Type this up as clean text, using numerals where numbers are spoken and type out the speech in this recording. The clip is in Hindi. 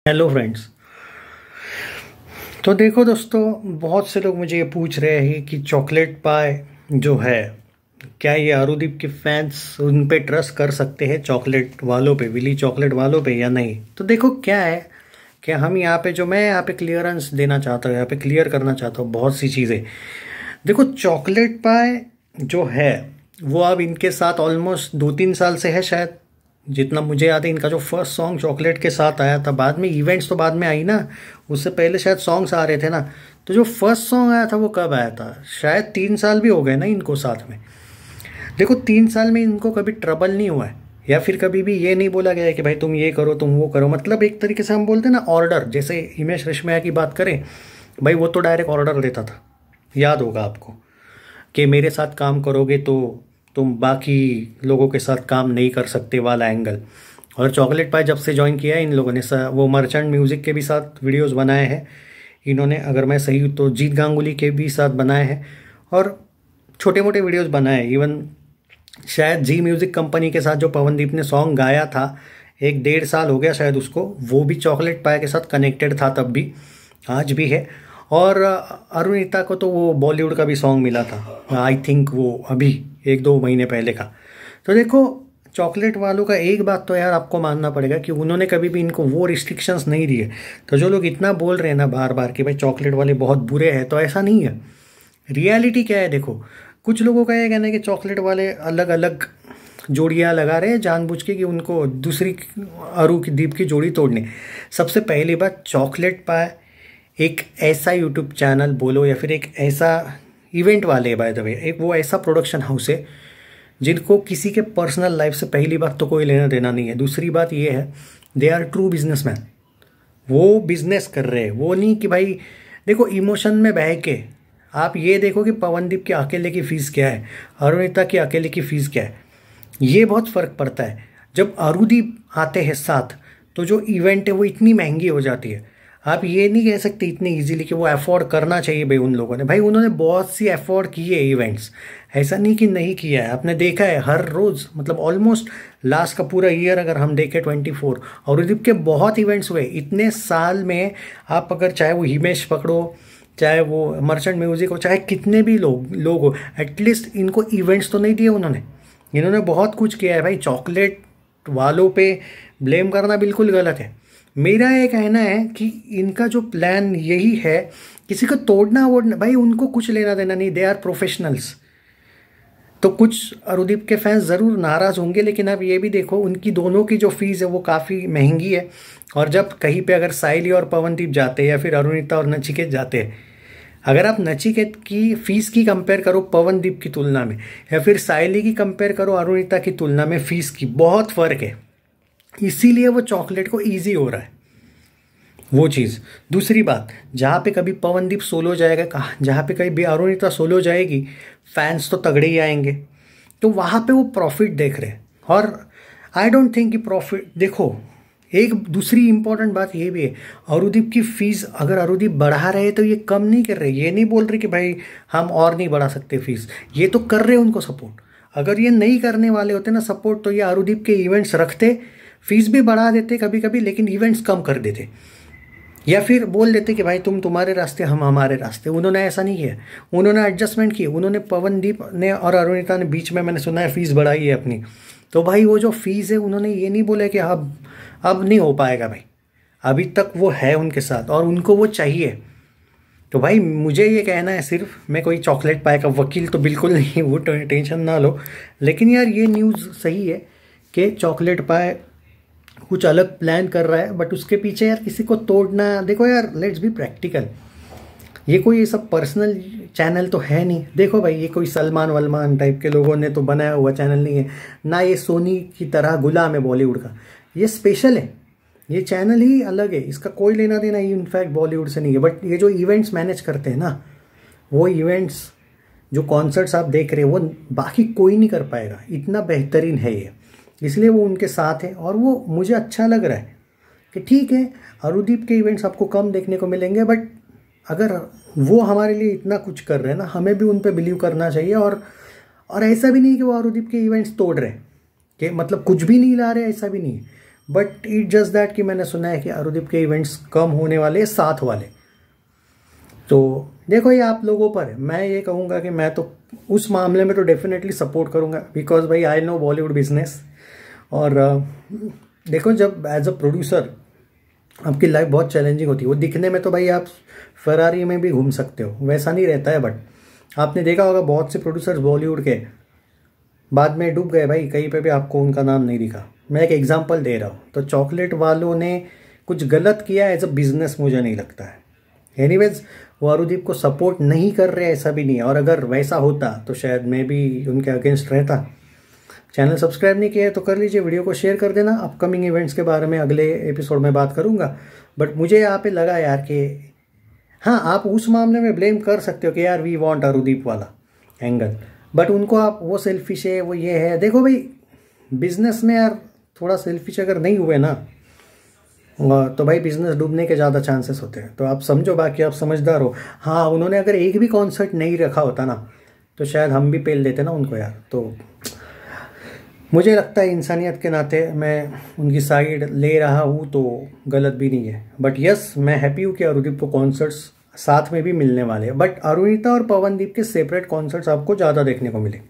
Hello friends. तो देखो दोस्तों, बहुत से लोग मुझे ये पूछ रहे हैं कि चॉकलेट पाई जो है, क्या ये आरुदीप के फैंस उन पे ट्रस्ट कर सकते हैं, चॉकलेट वालों पे, विली चॉकलेट वालों पे या नहीं। तो देखो क्या है कि हम यहाँ पे मैं यहाँ पे क्लियरेंस देना चाहता हूँ, यहाँ पे क्लियर करना चाहता हूँ बहुत सी चीज़ें। देखो चॉकलेट पाई जो है वो अब इनके साथ ऑलमोस्ट 2-3 साल से है शायद, जितना मुझे याद है। इनका जो फर्स्ट सॉन्ग चॉकलेट के साथ आया था, बाद में इवेंट्स तो बाद में आई ना, उससे पहले शायद सॉन्ग्स आ रहे थे ना। तो जो फर्स्ट सॉन्ग आया था वो कब आया था, शायद 3 साल भी हो गए ना इनको साथ में। देखो 3 साल में इनको कभी ट्रबल नहीं हुआ है, या फिर कभी भी ये नहीं बोला गया है कि भाई तुम ये करो तुम वो करो। मतलब एक तरीके से हम बोलते हैं ना ऑर्डर, जैसे हिमेश रेशमिया की बात करें, भाई वो तो डायरेक्ट ऑर्डर देता था, याद होगा आपको, कि मेरे साथ काम करोगे तो तुम बाकी लोगों के साथ काम नहीं कर सकते वाला एंगल। और चॉकलेट पाई जब से ज्वाइन किया है इन लोगों ने, वो मर्चेंट म्यूज़िक के भी साथ वीडियोस बनाए हैं इन्होंने, अगर मैं सही हूँ तो जीत गांगुली के भी साथ बनाए हैं, और छोटे मोटे वीडियोस बनाए। इवन शायद जी म्यूज़िक कंपनी के साथ जो पवनदीप ने सॉन्ग गाया था, 1-1.5 साल हो गया शायद उसको, वो भी चॉकलेट पाई के साथ कनेक्टेड था तब भी, आज भी है। और अरुणिता को तो वो बॉलीवुड का भी सॉन्ग मिला था, आई थिंक वो अभी 1-2 महीने पहले का। तो देखो चॉकलेट वालों का एक बात तो यार आपको मानना पड़ेगा कि उन्होंने कभी भी इनको वो रिस्ट्रिक्शंस नहीं दिए। तो जो लोग इतना बोल रहे हैं ना बार बार कि भाई चॉकलेट वाले बहुत बुरे हैं, तो ऐसा नहीं है। रियलिटी क्या है देखो, कुछ लोगों का ये कहना है कि चॉकलेट वाले अलग अलग जोड़ियाँ लगा रहे हैं जानबूझ के, कि उनको दूसरी अरू की दीप की जोड़ी तोड़ने। सबसे पहली बात, चॉकलेट पाई एक ऐसा यूट्यूब चैनल बोलो या फिर एक ऐसा इवेंट वाले, बाय द वे एक वो ऐसा प्रोडक्शन हाउस है जिनको किसी के पर्सनल लाइफ से पहली बात तो कोई लेना देना नहीं है। दूसरी बात ये है, दे आर ट्रू बिजनेसमैन, वो बिजनेस कर रहे हैं। वो नहीं कि भाई देखो इमोशन में बह के आप ये देखो कि पवनदीप के अकेले की फ़ीस क्या है, अरुणिता की अकेले की फ़ीस क्या है, ये बहुत फ़र्क पड़ता है। जब अरुदीप आते हैं साथ तो जो इवेंट है वो इतनी महंगी हो जाती है। आप ये नहीं कह सकते इतनी इजीली कि वो अफोर्ड करना चाहिए भाई उन लोगों ने। भाई उन्होंने बहुत सी अफोर्ड की है इवेंट्स, ऐसा नहीं कि नहीं किया है। आपने देखा है हर रोज़, मतलब ऑलमोस्ट लास्ट का पूरा ईयर अगर हम देखें 24, और उदीप के बहुत इवेंट्स हुए इतने साल में। आप अगर चाहे वो हिमेश पकड़ो, चाहे वो मर्चेंट म्यूजिक हो, चाहे कितने भी लोग हो, एटलीस्ट इनको इवेंट्स तो नहीं दिए उन्होंने। इन्होंने बहुत कुछ किया है भाई। चॉकलेट वालों पे ब्लेम करना बिल्कुल गलत है। मेरा ये कहना है कि इनका जो प्लान यही है, किसी को तोड़ना वोड़ना, भाई उनको कुछ लेना देना नहीं, दे आर प्रोफेशनल्स। तो कुछ अरुदीप के फैंस ज़रूर नाराज़ होंगे, लेकिन अब ये भी देखो उनकी दोनों की जो फीस है वो काफ़ी महंगी है। और जब कहीं पे अगर साइली और पवनदीप जाते हैं या फिर अरुणिता और नचिकेत जाते हैं, अगर आप नचिकेत की फ़ीस की कंपेयर करो पवनदीप की तुलना में, या फिर साइली की कंपेयर करो अरुणिता की तुलना में, फ़ीस की बहुत फ़र्क है। इसीलिए वो चॉकलेट को ईजी हो रहा है वो चीज़। दूसरी बात, जहाँ पे कभी पवनदीप सोलो जाएगा, कहाँ जहाँ पे कभी अरुणिता सोलो जाएगी, फैंस तो तगड़े ही आएंगे। तो वहाँ पे वो प्रॉफिट देख रहे हैं। और आई डोंट थिंक कि प्रॉफिट, देखो एक दूसरी इंपॉर्टेंट बात ये भी है, अरुदीप की फीस अगर अरुदीप बढ़ा रहे तो ये कम नहीं कर रहे। ये नहीं बोल रहे कि भाई हम और नहीं बढ़ा सकते फीस, ये तो कर रहे हैं उनको सपोर्ट। अगर ये नहीं करने वाले होते ना सपोर्ट, तो ये अरुदीप के इवेंट्स रखते, फीस भी बढ़ा देते कभी कभी, लेकिन इवेंट्स कम कर देते, या फिर बोल देते कि भाई तुम तुम्हारे रास्ते हम हमारे रास्ते। उन्होंने ऐसा नहीं किया, उन्होंने एडजस्टमेंट की। उन्होंने पवनदीप ने और अरुणिता ने बीच में मैंने सुना है फीस बढ़ाई है अपनी, तो भाई वो जो फीस है उन्होंने ये नहीं बोला कि अब नहीं हो पाएगा भाई, अभी तक वो है उनके साथ और उनको वो चाहिए। तो भाई मुझे ये कहना है, सिर्फ मैं कोई चॉकलेट पाई का वकील तो बिल्कुल नहीं, वो टेंशन ना लो, लेकिन यार ये न्यूज़ सही है कि चॉकलेट पाई कुछ अलग प्लान कर रहा है, बट उसके पीछे यार किसी को तोड़ना, देखो यार लेट्स बी प्रैक्टिकल, ये कोई ये सब पर्सनल चैनल तो है नहीं। देखो भाई ये कोई सलमान वलमान टाइप के लोगों ने तो बनाया हुआ चैनल नहीं है ना, ये सोनी की तरह गुलाम है बॉलीवुड का, ये स्पेशल है, ये चैनल ही अलग है, इसका कोई लेना देना ही इनफैक्ट बॉलीवुड से नहीं है। बट ये जो इवेंट्स मैनेज करते हैं ना, वो इवेंट्स जो कॉन्सर्ट्स आप देख रहे हैं वो बाकी कोई नहीं कर पाएगा, इतना बेहतरीन है ये, इसलिए वो उनके साथ है। और वो मुझे अच्छा लग रहा है कि ठीक है अरुदीप के इवेंट्स आपको कम देखने को मिलेंगे, बट अगर वो हमारे लिए इतना कुछ कर रहे हैं ना, हमें भी उन पे बिलीव करना चाहिए। और ऐसा भी नहीं कि वो अरुदीप के इवेंट्स तोड़ रहे हैं, कि मतलब कुछ भी नहीं ला रहे, ऐसा भी नहीं है। बट इट जस्ट दैट कि मैंने सुना है कि अरुदीप के इवेंट्स कम होने वाले, साथ वाले। तो देखो ये आप लोगों पर है। मैं ये कहूँगा कि मैं तो उस मामले में तो डेफिनेटली सपोर्ट करूँगा, बिकॉज भाई आई नो बॉलीवुड बिजनेस। और देखो जब एज अ प्रोड्यूसर आपकी लाइफ बहुत चैलेंजिंग होती है। वो दिखने में तो भाई आप फरारी में भी घूम सकते हो, वैसा नहीं रहता है। बट आपने देखा होगा बहुत से प्रोड्यूसर्स बॉलीवुड के बाद में डूब गए भाई, कहीं पे भी आपको उनका नाम नहीं दिखा। मैं एक एग्जांपल दे रहा हूँ। तो चॉकलेट वालों ने कुछ गलत किया एज अ बिजनेस, मुझे नहीं लगता है। एनीवेज वो अरुदीप को सपोर्ट नहीं कर रहे, ऐसा भी नहीं है। और अगर वैसा होता तो शायद मैं भी उनके अगेंस्ट रहता। चैनल सब्सक्राइब नहीं किया है तो कर लीजिए, वीडियो को शेयर कर देना। अपकमिंग इवेंट्स के बारे में अगले एपिसोड में बात करूंगा। बट मुझे यहाँ पे लगा यार कि हाँ, आप उस मामले में ब्लेम कर सकते हो कि यार वी वांट अरुदीप वाला एंगल, बट उनको आप वो सेल्फिश है, वो ये है। देखो भाई बिजनेस में यार थोड़ा सेल्फिश अगर नहीं हुए ना तो भाई बिजनेस डूबने के ज़्यादा चांसेस होते हैं। तो आप समझो, बाकी आप समझदार हो। हाँ, उन्होंने अगर एक भी कॉन्सर्ट नहीं रखा होता ना तो शायद हम भी पेल देते ना उनको यार। तो मुझे लगता है इंसानियत के नाते मैं उनकी साइड ले रहा हूँ, तो गलत भी नहीं है। बट यस, मैं हैप्पी हूँ कि अरुदीप को कॉन्सर्ट्स साथ में भी मिलने वाले हैं। बट अरुणिता और पवनदीप के सेपरेट कॉन्सर्ट्स आपको ज़्यादा देखने को मिले।